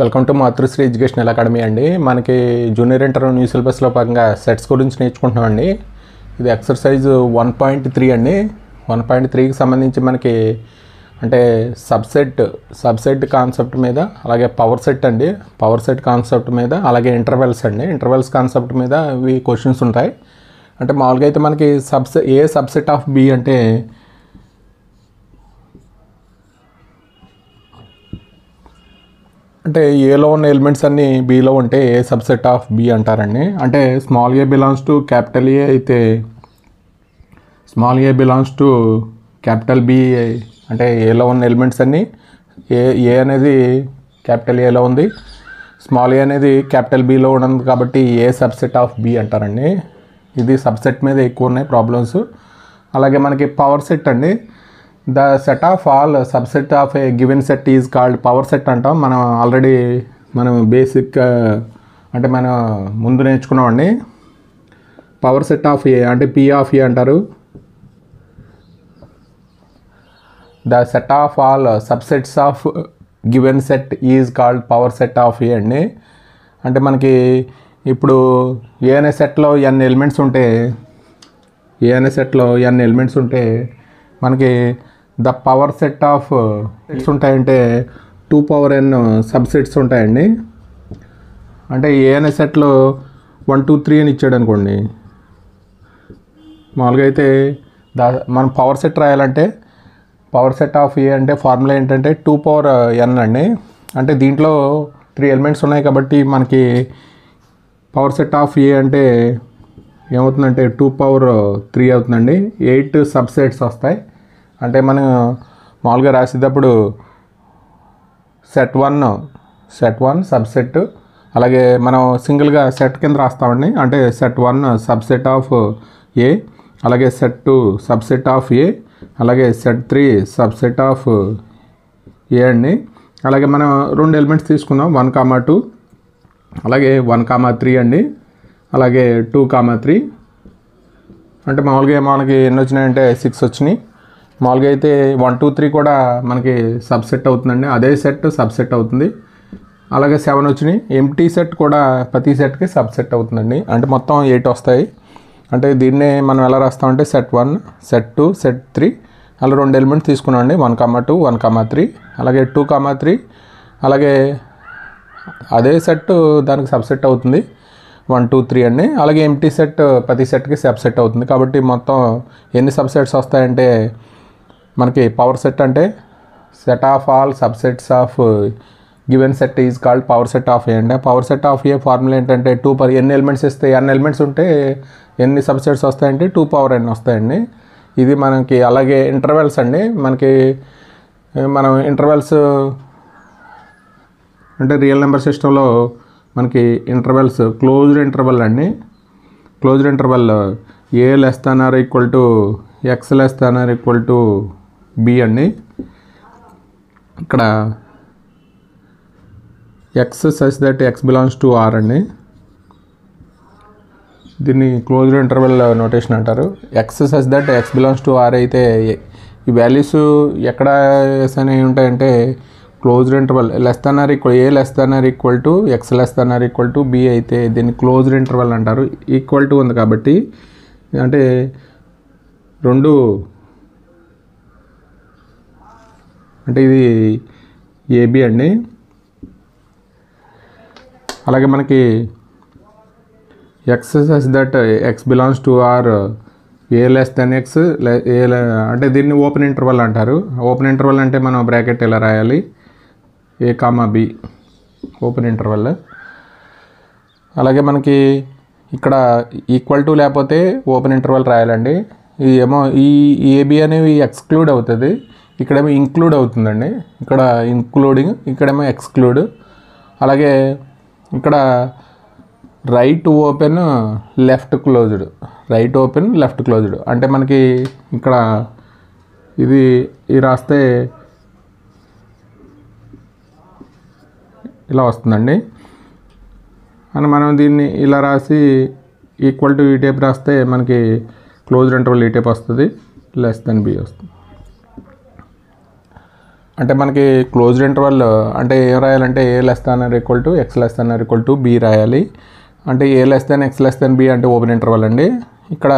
Welcome to Matrusri educational academy అండి. మనకి junior inter new సిలబస్లో భాగంగా సెట్స్ గురించి నేర్చుకుంటున్నామండి. ఇది ఎక్సర్సైజ్ 1.3 అండి. 1.3కి సంబంధించి మనకి అంటే సబ్సెట్ కాన్సెప్ట్ మీద, అలాగే పవర్ సెట్ అండి, పవర్ సెట్ కాన్సెప్ట్ మీద, అలాగే ఇంటర్వెల్స్ అండి, ఇంటర్వెల్స్ కాన్సెప్ట్ మీద ఇవి క్వశ్చన్స్ ఉంటాయి. అంటే మామూలుగా అయితే మనకి సబ్సెట్ ఆఫ్ బి అంటే ఏలో ఉన్న ఎలిమెంట్స్ అన్నీ బీలో ఉంటే ఏ సబ్సెట్ ఆఫ్ బి అంటారండి. అంటే small a belongs to capital A అయితే small a belongs to capital B అంటే ఏలో ఉన్న ఎలిమెంట్స్ అన్నీ ఏ అనేది క్యాపిటల్ ఏలో ఉంది, స్మాల్ ఏ అనేది క్యాపిటల్ బిలో ఉన్నది కాబట్టి ఏ సబ్సెట్ ఆఫ్ బి అంటారండి. ఇది సబ్సెట్ మీద ఎక్కువ ఉన్నాయి ప్రాబ్లమ్స్. అలాగే మనకి పవర్ సెట్ అండి. The set of all subset of a given set is called power set అంటాం. మనం బేసిక్ అంటే మనం ముందు నేర్చుకున్నామండి. పవర్ సెట్ ఆఫ్ ఏ అంటే పి ఆఫ్ ఏ అంటారు. The set of all subsets of given set is called power set of A అండి. అంటే మనకి ఇప్పుడు ఏ అనే సెట్లో ఎన్ ఎలిమెంట్స్ ఉంటే మనకి the power set of sets ఉంటాయంటే 2n సబ్సెట్స్ ఉంటాయండి. అంటే ఏ అనే సెట్లో 1 2 3 అని ఇచ్చాడు అనుకోండి. మామూలుగా అయితే మనం పవర్ సెట్ రాయాలంటే పవర్ సెట్ ఆఫ్ ఏ అంటే ఫార్ములా ఏంటంటే 2n అండి. అంటే దీంట్లో 3 ఎలిమెంట్స్ ఉన్నాయి కాబట్టి మనకి పవర్ సెట్ ఆఫ్ ఏ అంటే ఏమవుతుందంటే 2^3 అవుతుందండి. 8 సబ్సెట్స్ వస్తాయి. అంటే మనం మామూలుగా రాసేటప్పుడు సెట్ 1 సబ్సెట్, అలాగే మనం సింగిల్గా సెట్ కింద రాస్తామండి. అంటే సెట్ 1 సబ్సెట్ ఆఫ్ ఏ, అలాగే సెట్ 2 సబ్సెట్ ఆఫ్ ఏ, అలాగే సెట్ 3 సబ్సెట్ ఆఫ్ ఏ అండి. అలాగే మనం 2 ఎలిమెంట్స్ తీసుకుందాం, 1, 2, అలాగే 1, 3 అండి, అలాగే 2, 3. అంటే మామూలుగా మనకి ఎన్ని వచ్చినాయంటే 6 వచ్చినాయి. మామూలుగా అయితే 1 2 3 కూడా మనకి సబ్సెట్ అవుతుందండి, అదే సెట్ సబ్సెట్ అవుతుంది. అలాగే 7 వచ్చినాయి. ఎంటీ సెట్ కూడా ప్రతి సెట్కి సబ్సెట్ అవుతుందండి. అంటే మొత్తం 8 వస్తాయి. అంటే దీన్నే మనం ఎలా రాస్తామంటే సెట్ 1 సెట్ 2 సెట్ 3 అలా 2 ఎలిమెంట్స్ తీసుకున్నామండి, 1, 2 1, 3, అలాగే 2, 3, అలాగే అదే సెట్ దానికి సబ్సెట్ అవుతుంది 1 2 3 అండి. అలాగే ఎంటీ సెట్ ప్రతి సెట్కి సబ్సెట్ అవుతుంది. కాబట్టి మొత్తం ఎన్ని సబ్సెట్స్ వస్తాయంటే మనకి పవర్ సెట్ అంటే set of all subsets of given set is called power set of A అండి. Power set of A formula ఏంటంటే ఎన్ని ఎలిమెంట్స్ ఇస్తే n ఎలిమెంట్స్ ఉంటే ఎన్ని సబ్సెట్స్ వస్తాయంటే 2n వస్తాయండి. ఇది మనకి. అలాగే ఇంటర్వెల్స్ అండి. మనం ఇంటర్వెల్స్ అంటే రియల్ నెంబర్ సిస్టంలో మనకి ఇంటర్వెల్స్ క్లోజ్డ్ ఇంటర్వెల్ అండి. క్లోజ్డ్ ఇంటర్వెల్ ఏ x b అండి. ఇక్కడ x such that x belongs to r అండి. దీన్ని క్లోజ్డ్ ఇంటర్వెల్ నోటేషన్ అంటారు. x such that x belongs to r అయితే ఈ వాల్యూస్ ఎక్కడ అసైన్ అయి ఉంటాయంటే క్లోజ్డ్ ఇంటర్వెల్ x b అయితే దీన్ని క్లోజ్డ్ ఇంటర్వెల్ అంటారు. ఈక్వల్ టు ఉంది కాబట్టి అంటే రెండు అంటే ఇది ఏబి అండి. అలాగే మనకి x such that x belongs to r a less than x అంటే దీన్ని ఓపెన్ ఇంటర్వెల్ అంటారు. ఓపెన్ ఇంటర్వెల్ అంటే మనం బ్రాకెట్ ఇలా రాయాలి, a, b ఓపెన్ ఇంటర్వెల్. అలాగే మనకి ఇక్కడ ఈక్వల్ టు లేకపోతే ఓపెన్ ఇంటర్వెల్ రాయాలండి. ఏమో ఈ ఏబి అనేవి ఎక్స్క్లూడ్ అవుతుంది, ఇక్కడేమో ఇంక్లూడ్ అవుతుందండి. ఇక్కడ ఇంక్లూడింగ్, ఇక్కడేమో ఎక్స్క్లూడ్. అలాగే ఇక్కడ రైట్ ఓపెన్ లెఫ్ట్ క్లోజ్డ్ అంటే మనకి ఇక్కడ ఇది రాస్తే ఇలా వస్తుందండి. అని మనం దీన్ని ఇలా రాసి ఈక్వల్ టు ఈ టైప్ రాస్తే మనకి క్లోజ్డ్ ఇంటర్వెల్ ఈ టైప్ వస్తుంది, లెస్ దెన్ బి వస్తుంది. అంటే మనకి క్లోజ్డ్ ఇంటర్వల్ అంటే ఏం రాయాలంటే A less than or equal to X less than or equal to B రాయాలి. అంటే A less than X less than B అంటే ఓపెన్ ఇంటర్వల్ అండి. ఇక్కడ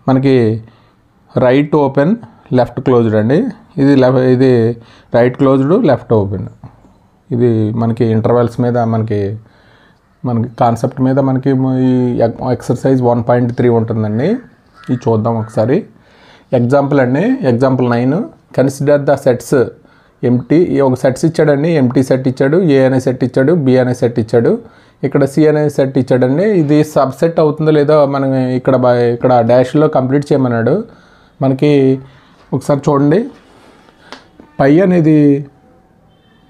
మనకి రైట్ ఓపెన్ లెఫ్ట్ క్లోజ్డ్ అండి. ఇది రైట్ క్లోజ్డ్ లెఫ్ట్ ఓపెన్. ఇది మనకి ఇంటర్వెల్స్ మీద మనకి కాన్సెప్ట్ మీద మనకి ఈ ఎక్సర్సైజ్ 1.3 ఉంటుందండి. ఇది చూద్దాం ఒకసారి. ఎగ్జాంపుల్ అండి, example 9. Consider the sets empty. ఒక సెట్స్ ఇచ్చాడండి, ఎంటీ సెట్ ఇచ్చాడు, ఏ అనే సెట్ ఇచ్చాడు, బి అనే సెట్ ఇచ్చాడు, ఇక్కడ సి అనే సెట్ ఇచ్చాడండి. ఇది సబ్సెట్ అవుతుందో లేదో మనం ఇక్కడ డాష్లో కంప్లీట్ చేయమన్నాడు. మనకి ఒకసారి చూడండి, పై అనేది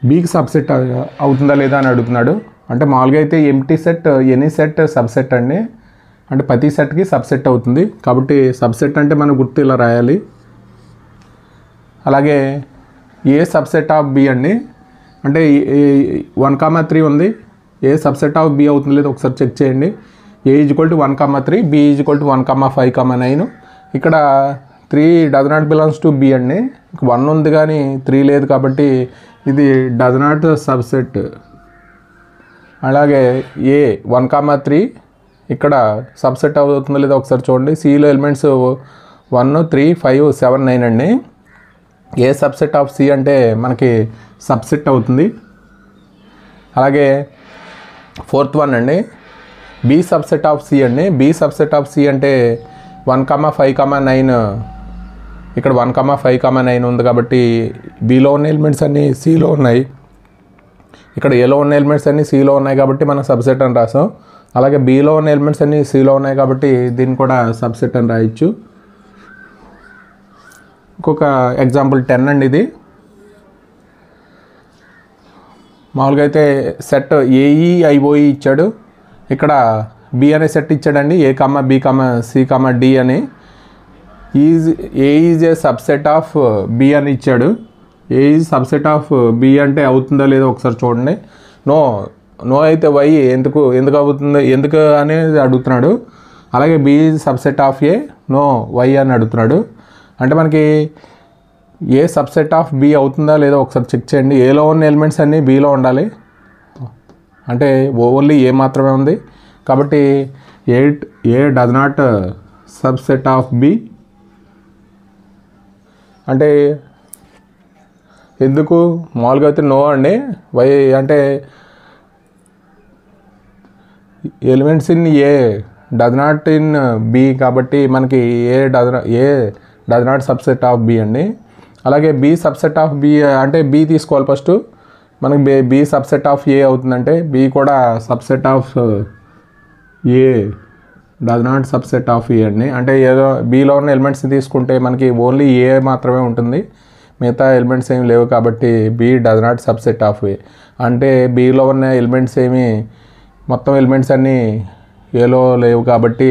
బీకి సబ్సెట్ అవుతుందా లేదా అని అడుగుతున్నాడు. అంటే మామూలుగా అయితే empty set any set subset అండి. అంటే ప్రతి సెట్కి సబ్సెట్ అవుతుంది కాబట్టి సబ్సెట్ అంటే మనం గుర్తు ఇలా రాయాలి. అలాగే ఏ సబ్సెట్ ఆఫ్ బి అండి. అంటే 1,3 ఉంది, ఏ సబ్సెట్ ఆఫ్ బి అవుతుంది లేదో ఒకసారి చెక్ చేయండి. A equal to 1,3, B equal to 1,5,9. ఇక్కడ 3 does not belongs to B అండి. 1 ఉంది కానీ 3 లేదు కాబట్టి ఇది డజ్ నాట్ సబ్సెట్. అలాగే ఏ 1,3 ఇక్కడ సబ్సెట్ అవుతుందో లేదో ఒకసారి చూడండి. సిలో ఎలిమెంట్స్ 1, 3, 5, 7, 9 అండి. ఏ సబ్సెట్ ఆఫ్ సి అంటే మనకి సబ్సెట్ అవుతుంది. అలాగే 4th వన్ అండి, బి సబ్సెట్ ఆఫ్ సి అండి. బి సబ్సెట్ ఆఫ్ సి అంటే 1,5,9. ఇక్కడ 1,5,9 ఉంది కాబట్టి బిలో ఉన్న ఎలిమెంట్స్ అన్నీ సిలో ఉన్నాయి, ఇక్కడ ఏలో ఉన్న ఎలిమెంట్స్ అన్నీ సిలో ఉన్నాయి కాబట్టి మనం సబ్సెట్ అని రాసాం. అలాగే బిలో ఉన్న ఎలిమెంట్స్ అన్నీ సిలో ఉన్నాయి కాబట్టి దీన్ని కూడా సబ్సెట్ అని రాయొచ్చు. ఇంకొక ఎగ్జాంపుల్ 10 అండి. ఇది మామూలుగా అయితే సెట్ ఏఈఐఓఈ ఇచ్చాడు, ఇక్కడ బి అనే సెట్ ఇచ్చాడండి. A comma B comma C comma D అని. A is a subset of B అని ఇచ్చాడు. A is subset of B అంటే అవుతుందో లేదో ఒకసారి చూడండి. నో అయితే వై ఎందుకు అవుతుంది ఎందుకు అనేది అడుగుతున్నాడు. అలాగే B is subset of A, no why అని అడుగుతున్నాడు. అంటే మనకి ఏ సబ్సెట్ ఆఫ్ బి అవుతుందా లేదో ఒకసారి చెక్ చేయండి. ఏలో ఉన్న ఎలిమెంట్స్ అన్నీ బిలో ఉండాలి, అంటే ఓన్లీ ఏ మాత్రమే ఉంది కాబట్టి A does not subset of B. అంటే ఎందుకు మామూలుగా అయితే నో అండి. వై అంటే elements in A does not in B కాబట్టి మనకి A does not subset of B అండి. అలాగే బి సబ్సెట్ ఆఫ్ బి అంటే బి తీసుకోవాలి ఫస్ట్. మనకి బి సబ్సెట్ ఆఫ్ ఏ అవుతుందంటే బి కూడా subset of A does not subset of A అండి. అంటే ఏదో బిలో ఉన్న ఎలిమెంట్స్ తీసుకుంటే మనకి ఓన్లీ ఏ మాత్రమే ఉంటుంది, మిగతా ఎలిమెంట్స్ ఏమి లేవు కాబట్టి B does not subset of A. అంటే బిలో ఉన్న ఎలిమెంట్స్ ఏమి మొత్తం ఎలిమెంట్స్ అన్నీ ఏలో లేవు కాబట్టి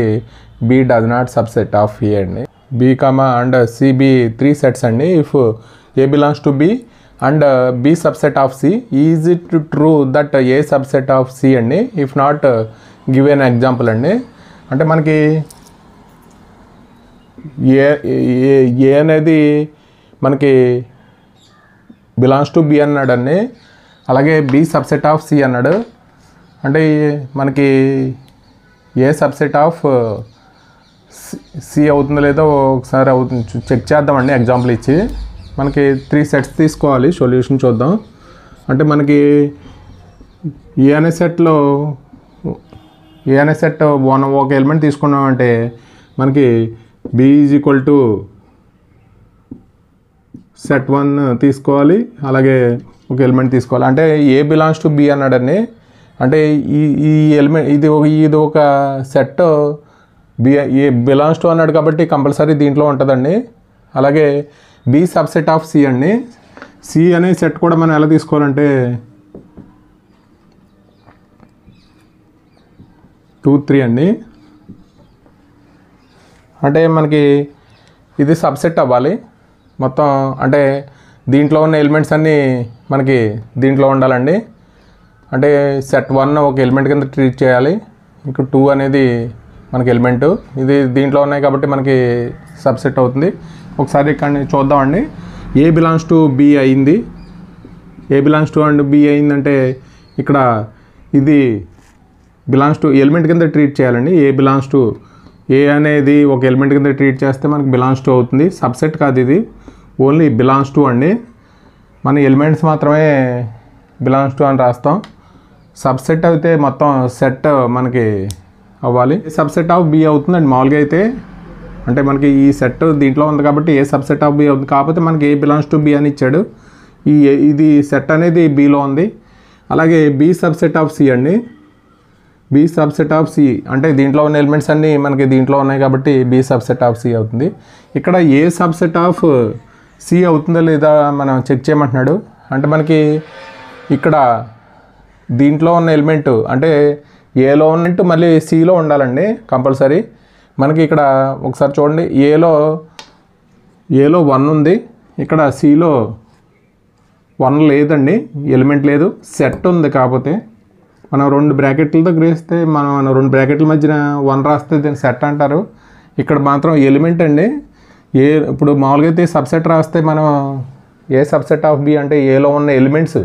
B does not subset of A అండి. B comma and C B 3 sets అండి. If A belongs to B and B subset of C, is it true that A subset of C అండి. If not give an example అండి. అంటే మనకి ఏ అనేది మనకి belongs to B అన్నాడండి. అలాగే B subset of C అన్నాడు. అంటే మనకి ఏ సబ్సెట్ ఆఫ్ సి అవుతుందో లేదో ఒకసారి చెక్ చేద్దామండి. ఎగ్జాంపుల్ ఇచ్చి మనకి 3 సెట్స్ తీసుకోవాలి, సొల్యూషన్ చూద్దాం. అంటే మనకి ఏ అనే సెట్లో ఒక ఎలిమెంట్ తీసుకున్నామంటే మనకి B is equal to set 1 తీసుకోవాలి, అలాగే ఒక ఎలిమెంట్ తీసుకోవాలి. అంటే ఏ బిలాంగ్స్ టు బి అన్నాడండి. అంటే ఈ ఎలిమెంట్ ఇది ఒక set B A belongs to అన్నాడు కాబట్టి కంపల్సరీ దీంట్లో ఉంటుందండి. అలాగే బి సబ్సెట్ ఆఫ్ సి అండి. సి అనే సెట్ కూడా మనం ఎలా తీసుకోవాలంటే 2, 3 అండి. అంటే మనకి ఇది సబ్సెట్ అవ్వాలి మొత్తం. అంటే దీంట్లో ఉన్న ఎలిమెంట్స్ అన్నీ మనకి దీంట్లో ఉండాలండి. అంటే సెట్ 1 ఒక ఎలిమెంట్ కింద ట్రీట్ చేయాలి. ఇంక 2 అనేది మనకి ఎలిమెంటు, ఇది దీంట్లో ఉన్నాయి కాబట్టి మనకి సబ్సెట్ అవుతుంది. ఒకసారి ఇక్కడ చూద్దామండి. ఏ బిలాంగ్స్ టు బి అయింది, ఏ బిలాంగ్స్ టు అండ్ బి అయిందంటే ఇక్కడ ఇది బిలాంగ్స్ టు ఎలిమెంట్ కింద ట్రీట్ చేయాలండి. ఏ బిలాంగ్స్ టు ఏ అనేది ఒక ఎలిమెంట్ కింద ట్రీట్ చేస్తే మనకి బిలాంగ్స్ టు అవుతుంది. సబ్సెట్ కాదు ఇది, ఓన్లీ బిలాంగ్స్ టు అండి. మన ఎలిమెంట్స్ మాత్రమే బిలాంగ్స్ టు అని రాస్తాం. సబ్సెట్ అయితే మొత్తం సెట్ మనకి అవ్వాలి. సబ్సెట్ ఆఫ్ బి అవుతుందండి మామూలుగా అయితే. అంటే మనకి ఈ సెట్ దీంట్లో ఉంది కాబట్టి ఏ సబ్సెట్ ఆఫ్ బి అవుతుంది. కాకపోతే మనకి ఏ బిలాంగ్స్ టు బి అని ఇచ్చాడు. ఇది సెట్ అనేది బిలో ఉంది. అలాగే బి సబ్సెట్ ఆఫ్ సి అండి. బి సబ్సెట్ ఆఫ్ సి అంటే దీంట్లో ఉన్న ఎలిమెంట్స్ అన్నీ మనకి దీంట్లో ఉన్నాయి కాబట్టి బి సబ్సెట్ ఆఫ్ సి అవుతుంది. ఇక్కడ ఏ సబ్సెట్ ఆఫ్ సి అవుతుందో లేదా మనం చెక్ చేయమంటున్నాడు. అంటే మనకి ఇక్కడ దీంట్లో ఉన్న ఎలిమెంట్ అంటే ఏలో ఉన్నట్టు మళ్ళీ సిలో ఉండాలండి కంపల్సరీ. మనకి ఇక్కడ ఒకసారి చూడండి, ఏలో 1 ఉంది, ఇక్కడ సిలో 1 లేదండి, ఎలిమెంట్ లేదు, సెట్ ఉంది. కాకపోతే మనం 2 బ్రాకెట్లతో గ్రహిస్తే మనం 2 బ్రాకెట్ల మధ్యన 1 రాస్తే దీన్ని సెట్ అంటారు. ఇక్కడ మాత్రం ఎలిమెంట్ అండి. ఇప్పుడు మామూలుగా అయితే సబ్సెట్ రాస్తే మనం ఏ సబ్సెట్ ఆఫ్ బి అంటే ఏలో ఉన్న ఎలిమెంట్స్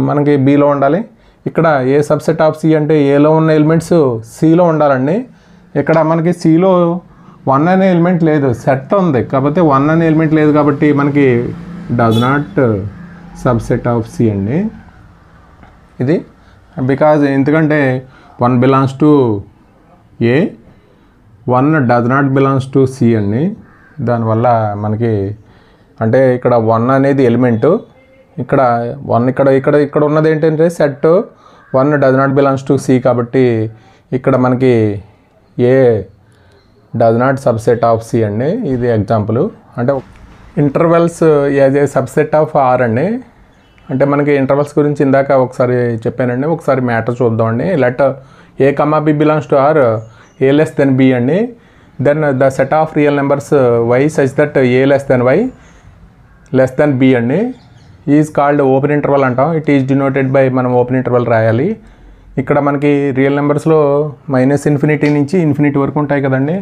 మనకి బిలో ఉండాలి. ఇక్కడ ఏ సబ్సెట్ ఆఫ్ సి అంటే ఏలో ఉన్న ఎలిమెంట్స్ సిలో ఉండాలండి. ఇక్కడ మనకి సిలో 1 అనే ఎలిమెంట్ లేదు, సెట్ ఉంది. కాకపోతే 1 అనే ఎలిమెంట్ లేదు కాబట్టి మనకి does not subset of C అండి ఇది. బికాజ్ ఎందుకంటే 1 belongs to A, 1 does not belongs to C అండి. దానివల్ల మనకి అంటే ఇక్కడ 1 అనేది ఎలిమెంటు, ఇక్కడ 1 ఇక్కడ ఉన్నది ఏంటంటే set. 1 does not belongs to C కాబట్టి ఇక్కడ మనకి A does not subset of C అండి. ఇది ఎగ్జాంపుల్. అంటే intervals as a subset of R అండి. అంటే మనకి ఇంటర్వెల్స్ గురించి ఇందాక ఒకసారి చెప్పానండి. ఒకసారి మ్యాటర్ చూద్దామండి. Let A comma B belongs to R A less than B అండి. Then the set of real numbers y such that A less than why less than B అండి ఈజ్ కాల్డ్ ఓపెన్ ఇంటర్వల్ అంటాం. It is denoted by మనం open interval రాయాలి. ఇక్కడ మనకి real నెంబర్స్లో -∞ నుంచి infinity వరకు ఉంటాయి కదండి.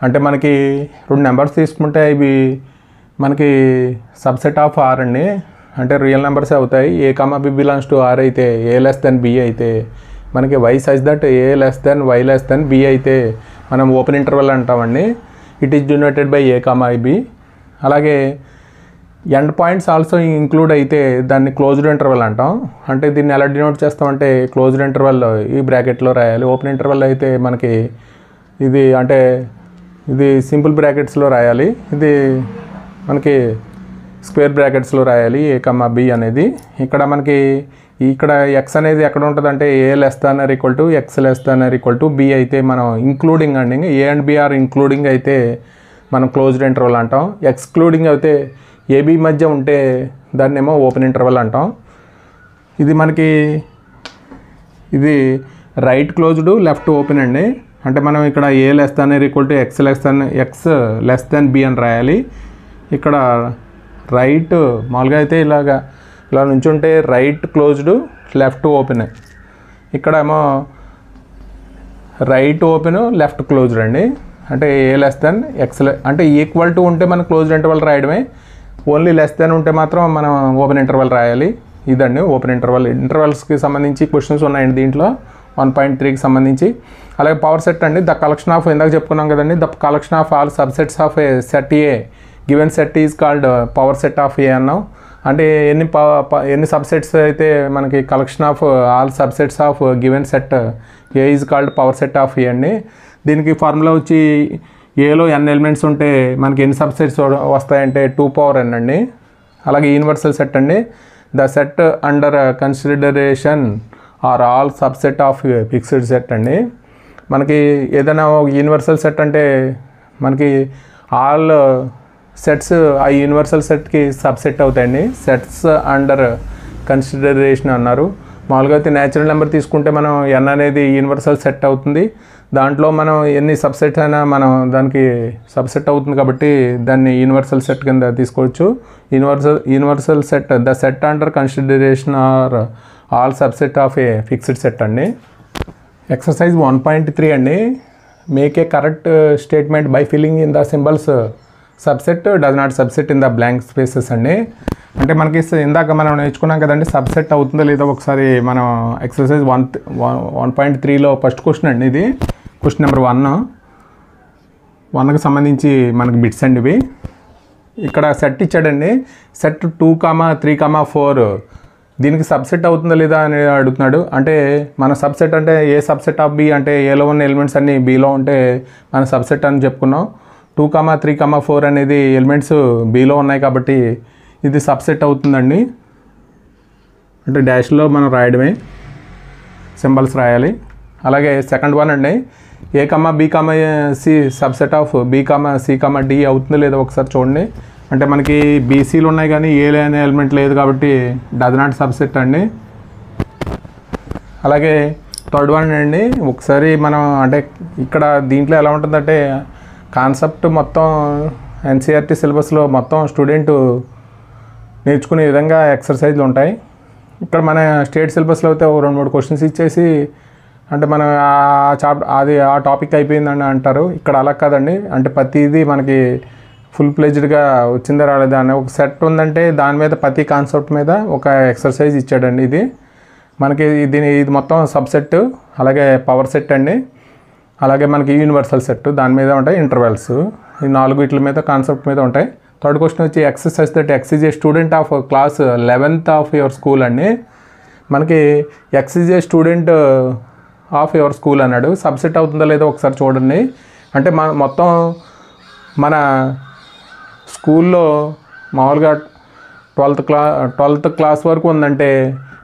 అంటే మనకి 2 నెంబర్స్ తీసుకుంటే ఇవి మనకి సబ్సెట్ ఆఫ్ ఆర్ అండి. అంటే రియల్ నెంబర్స్ అవుతాయి. A comma B belongs to R అయితే ఏ లెస్ దెన్ బి అయితే మనకి Y such that A less than why less than B అయితే మనం ఓపెన్ ఇంటర్వల్ అంటామండి. It is denoted by A comma B. అలాగే end points also include అయితే దాన్ని closed interval అంటాం. అంటే దీన్ని ఎలా డినోట్ చేస్తామంటే క్లోజ్డ్ ఇంటర్వల్ ఈ బ్రాకెట్లో రాయాలి. ఓపెన్ ఇంటర్వల్ అయితే మనకి ఇది అంటే ఇది సింపుల్ బ్రాకెట్స్లో రాయాలి. ఇది మనకి స్క్వేర్ బ్రాకెట్స్లో రాయాలి ఏ కమా బి అనేది. ఇక్కడ మనకి ఇక్కడ ఎక్స్ అనేది ఎక్కడ ఉంటుంది అంటే A less than or equal to X less than or equal to B అయితే మనం ఇంక్లూడింగ్ అండి. A and B are including అయితే మనం క్లోజ్డ్ ఇంటర్వల్ అంటాం. ఎక్స్క్లూడింగ్ అయితే ఏబి మధ్య ఉంటే దాన్నేమో ఓపెన్ ఇంటర్వల్ అంటాం. ఇది మనకి ఇది రైట్ క్లోజ్డ్ లెఫ్ట్ ఓపెన్ అండి. అంటే మనం ఇక్కడ A less than or equal to X less than B అని రాయాలి. ఇక్కడ రైట్ మామూలుగా అయితే ఇలా నుంచుంటే రైట్ క్లోజ్డ్ లెఫ్ట్ ఓపెన్. ఇక్కడ ఏమో రైట్ ఓపెన్ లెఫ్ట్ క్లోజ్డ్ అండి. అంటే ఏ లెస్ దాన్ ఎక్స్ అంటే ఈక్వల్ టు ఉంటే మనం క్లోజ్డ్ ఇంటర్వల్ రాయడమే. ఓన్లీ లెస్ దాన్ ఉంటే మాత్రం మనం ఓపెన్ ఇంటర్వల్ రాయాలి. ఇదండి ఓపెన్ ఇంటర్వల్. ఇంటర్వల్స్కి సంబంధించి క్వశ్చన్స్ ఉన్నాయండి దీంట్లో 1.3కి సంబంధించి. అలాగే పవర్ సెట్ అండి. ద కలెక్షన్ ఆఫ్ ఇందాక చెప్పుకున్నాం కదండి. The collection of all subsets of a set A given set is called power set of A అన్నాం. అంటే ఎన్ని సబ్సెట్స్ అయితే మనకి collection of all subsets of given set A is called power set of A అండి. దీనికి formula వచ్చి ఏలో n elements ఉంటే మనకి ఎన్ని సబ్సెట్స్ వస్తాయంటే 2n అండి. అలాగే యూనివర్సల్ సెట్ అండి. The set under consideration are all subset of fixed set అండి. మనకి ఏదైనా యూనివర్సల్ సెట్ అంటే మనకి ఆల్ సెట్స్ ఆ యూనివర్సల్ సెట్కి సబ్సెట్ అవుతాయండి. సెట్స్ అండర్ కన్సిడరేషన్ అన్నారు. మామూలుగా అయితే న్యాచురల్ నెంబర్ తీసుకుంటే మనం n అనేది యూనివర్సల్ సెట్ అవుతుంది. దాంట్లో మనం ఎన్ని సబ్సెట్స్ అయినా మనం దానికి సబ్సెట్ అవుతుంది కాబట్టి దాన్ని యూనివర్సల్ సెట్ కింద తీసుకోవచ్చు. Universal set the set under consideration are all subset of a fixed set అండి. ఎక్సర్సైజ్ 1.3 అండి. Make a correct statement by filling in the symbols subset does not subset in the blank spaces అండి. అంటే మనకి ఇందాక మనం నేర్చుకున్నాం కదండి, subset అవుతుందో లేదో ఒకసారి మనం ఎక్సర్సైజ్ 1.3లో ఫస్ట్ క్వశ్చన్ అండి ఇది. క్వశ్చన్ నెంబర్ 1కి సంబంధించి మనకి బిట్స్ అండి ఇవి. ఇక్కడ సెట్ ఇచ్చాడండి, సెట్ 2, 3, 4 దీనికి సబ్సెట్ అవుతుందా లేదా అని అడుగుతున్నాడు. అంటే మన సబ్సెట్ అంటే ఏ సబ్సెట్ ఆఫ్ బి అంటే ఏలో ఉన్న ఎలిమెంట్స్ అన్నీ బీలో ఉంటే మన సబ్సెట్ అని చెప్పుకున్నాం. 2, 3, 4 అనేది ఎలిమెంట్స్ బీలో ఉన్నాయి కాబట్టి ఇది సబ్సెట్ అవుతుందండి. అంటే డాష్లో మనం రాయడమే, సింబల్స్ రాయాలి. అలాగే సెకండ్ వన్ అండి, A comma B comma C subset of B comma C comma D అవుతుందో లేదో ఒకసారి చూడండి. అంటే మనకి బీసీలు ఉన్నాయి కానీ ఏ అనే ఎలిమెంట్ లేదు కాబట్టి డస్ నాట్ సబ్సెట్ అండి. అలాగే థర్డ్ వన్ అండి, ఒకసారి మనం అంటే ఇక్కడ దీంట్లో ఎలా ఉంటుందంటే కాన్సెప్ట్ మొత్తం ఎన్సీఆర్టీ సిలబస్లో మొత్తం స్టూడెంట్ నేర్చుకునే విధంగా ఎక్సర్సైజ్లు ఉంటాయి. ఇక్కడ మన స్టేట్ సిలబస్లో అయితే 2-3 క్వశ్చన్స్ ఇచ్చేసి అంటే మనం ఆ టాపిక్ అయిపోయిందని అంటారు. ఇక్కడ అలా కాదండి, అంటే ప్రతిదీ మనకి ఫుల్ ప్లెజ్డ్గా వచ్చిందా రాలేదా అని ఒక సెట్ ఉందంటే దాని మీద ప్రతి కాన్సెప్ట్ మీద ఒక ఎక్సర్సైజ్ ఇచ్చాడండి. ఇది మనకి ఇది మొత్తం సబ్సెట్, అలాగే పవర్ సెట్ అండి, అలాగే మనకి యూనివర్సల్ సెట్ దాని మీద ఉంటాయి, ఇంటర్వెల్స్ ఈ 4 వీటి మీద కాన్సెప్ట్ మీద ఉంటాయి. థర్డ్ క్వశ్చన్ వచ్చి exercise that X is a student of class 11th of your school అండి. మనకి X is a student of your school అన్నాడు. సబ్సెట్ అవుతుందో లేదో ఒకసారి చూడండి. అంటే మొత్తం మన స్కూల్లో మామూలుగా 12th క్లాస్ వరకు ఉందంటే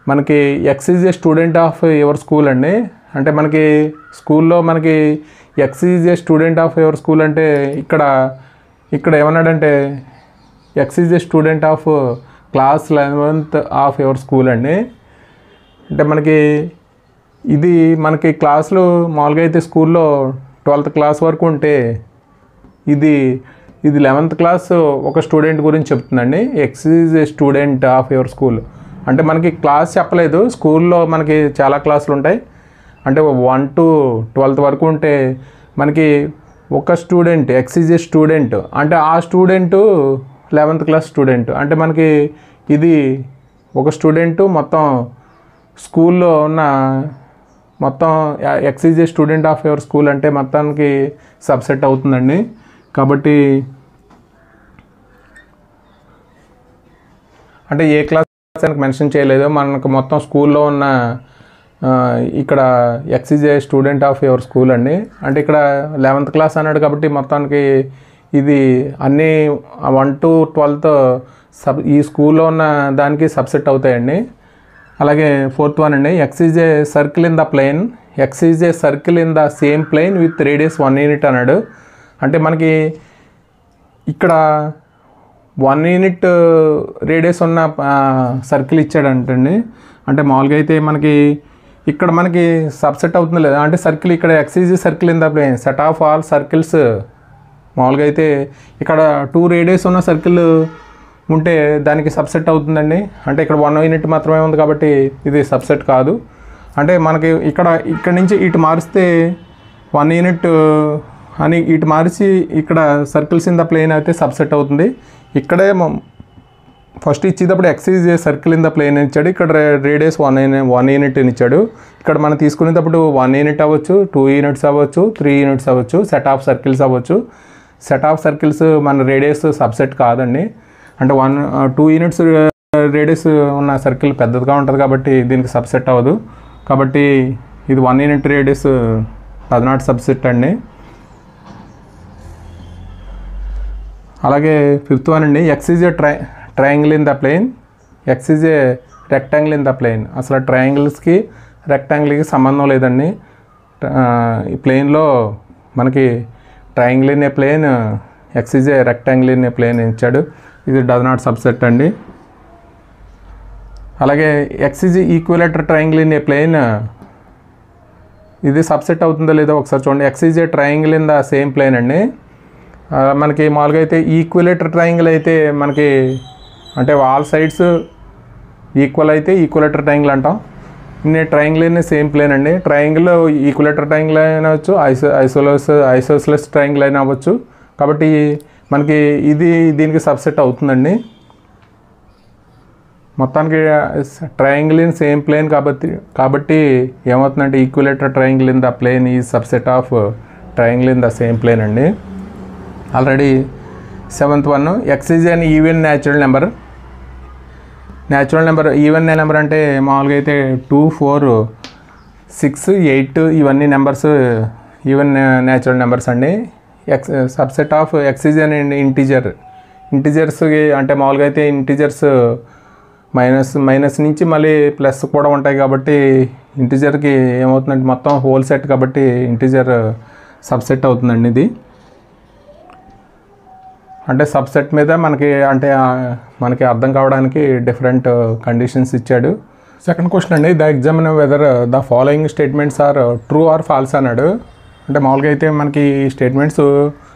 మనకి X is a student of your school అండి. అంటే మనకి స్కూల్లో మనకి X is a student of your school అంటే ఇక్కడ ఏమన్నాడంటే X is a student of class 11th of your school అండి. అంటే మనకి ఇది మనకి క్లాసులు మామూలుగా అయితే స్కూల్లో 12th క్లాస్ వరకు ఉంటే ఇది 11th క్లాస్ ఒక స్టూడెంట్ గురించి చెప్తుందండి. X is a student of your school అంటే మనకి క్లాస్ చెప్పలేదు, స్కూల్లో మనకి చాలా క్లాసులు ఉంటాయి. అంటే 1 to 12th వరకు ఉంటే మనకి ఒక student X is a student అంటే ఆ స్టూడెంటు 11th క్లాస్ స్టూడెంట్. అంటే మనకి ఇది ఒక స్టూడెంటు మొత్తం స్కూల్లో ఉన్న మొత్తం X is a student of your school అంటే మొత్తానికి సబ్సెట్ అవుతుందండి. కాబట్టి అంటే ఏ క్లాస్ అని మెన్షన్ చేయలేదు, మనకు మొత్తం స్కూల్లో ఉన్న ఇక్కడ x is a student of your school అండి. అంటే ఇక్కడ 11th క్లాస్ అన్నాడు కాబట్టి మొత్తానికి ఇది అన్నీ 1 to 12th ఈ స్కూల్లో ఉన్న దానికి సబ్సెట్ అవుతాయండి. అలాగే ఫోర్త్ వన్ అండి, X is a circle in the plane, X is a circle in the same plane with radius 1 unit అన్నాడు. అంటే మనకి ఇక్కడ 1 unit రేడియస్ ఉన్న సర్కిల్ ఇచ్చాడంటండి. అంటే మామూలుగా అయితే మనకి ఇక్కడ మనకి సబ్సెట్ అవుతుంది లేదా అంటే సర్కిల్ ఇక్కడ x is circle in the plane set of all circles. మామూలుగా అయితే ఇక్కడ 2 రేడియస్ ఉన్న సర్కిల్ ఉంటే దానికి సబ్సెట్ అవుతుందండి. అంటే ఇక్కడ 1 unit మాత్రమే ఉంది కాబట్టి ఇది సబ్సెట్ కాదు. అంటే మనకి ఇక్కడ నుంచి ఇటు మారిస్తే 1 unit అని ఇటు మార్చి ఇక్కడ సర్కిల్స్ ఇన్ ద ప్లేన్ అయితే సబ్సెట్ అవుతుంది. ఇక్కడే ఫస్ట్ ఇచ్చేటప్పుడు x is a circle in the plane ఇచ్చాడు, ఇక్కడ రేడియస్ 1 unit అని ఇచ్చాడు. ఇక్కడ మనం తీసుకునేటప్పుడు 1 unit అవ్వచ్చు, 2 units అవ్వచ్చు, 3 units అవ్వచ్చు, సెట్ ఆఫ్ సర్కిల్స్ అవ్వచ్చు. సెట్ ఆఫ్ సర్కిల్స్ మన రేడియస్ సబ్సెట్ కాదండి. అంటే 2 units రేడియస్ ఉన్న సర్కిల్ పెద్దదిగా ఉంటుంది కాబట్టి దీనికి సబ్సెట్ అవ్వదు. కాబట్టి ఇది 1 unit radius does not subset అండి. అలాగే ఫిఫ్త్ వన్ అండి, X is a triangle in the plane, X is a rectangle in the plane. అసలు ట్రయాంగిల్స్కి రెక్టాంగిల్కి సంబంధం లేదండి. ఈ ప్లేన్లో మనకి triangle in a plane, X is a rectangle in a plane ఇచ్చాడు. ఇది డస్ నాట్ సబ్సెట్ అండి. అలాగే x is equilateral triangle in a plane, ఇది సబ్సెట్ అవుతుందో లేదో ఒకసారి చూడండి. X is a triangle in the same plane అండి. మనకి మామూలుగా అయితే ఈక్విలేటర్ ట్రయాంగిల్ అయితే మనకి అంటే ఆల్ సైడ్స్ ఈక్వల్ అయితే ఈక్విలేటర్ ట్రయాంగిల్ అంటాం. నేను ట్రయాంగిల్ ఇన్ సేమ్ ప్లేన్ అండి. ట్రయాంగిల్ ఈక్విలేటర్ ట్రయాంగిల్ అయినా అవ్వచ్చు, ఐసోస్లెస్ ట్రయాంగిల్ అయినా అవ్వచ్చు. కాబట్టి మనకి ఇది దీనికి సబ్సెట్ అవుతుందండి. మొత్తానికి ట్రయాంగిల్ ఇన్ సేమ్ ప్లేన్ కాబట్టి ఏమవుతుందంటే equilateral triangle in the plane ఈ subset of triangle in the same plane అండి. Already 7th one, x is an even natural number. Natural number even number అంటే మామూలుగా అయితే 2, 4, 6, 8 ఇవన్నీ నెంబర్స్ ఈవెన్ న్యాచురల్ నెంబర్స్ అండి. Subset of x is an ఇంటిజర్స్కి అంటే మామూలుగా అయితే ఇంటిజర్స్ మైనస్ నుంచి మళ్ళీ ప్లస్ కూడా ఉంటాయి కాబట్టి ఇంటిజర్కి ఏమవుతుందంటే మొత్తం హోల్ సెట్ కాబట్టి ఇంటిజర్ సబ్సెట్ అవుతుందండి. ఇది అంటే సబ్సెట్ మీద మనకి అర్థం కావడానికి డిఫరెంట్ కండిషన్స్ ఇచ్చాడు. సెకండ్ క్వశ్చన్ అండి, the examine whether the following statements are true or false అన్నాడు. అంటే మామూలుగా అయితే మనకి స్టేట్మెంట్స్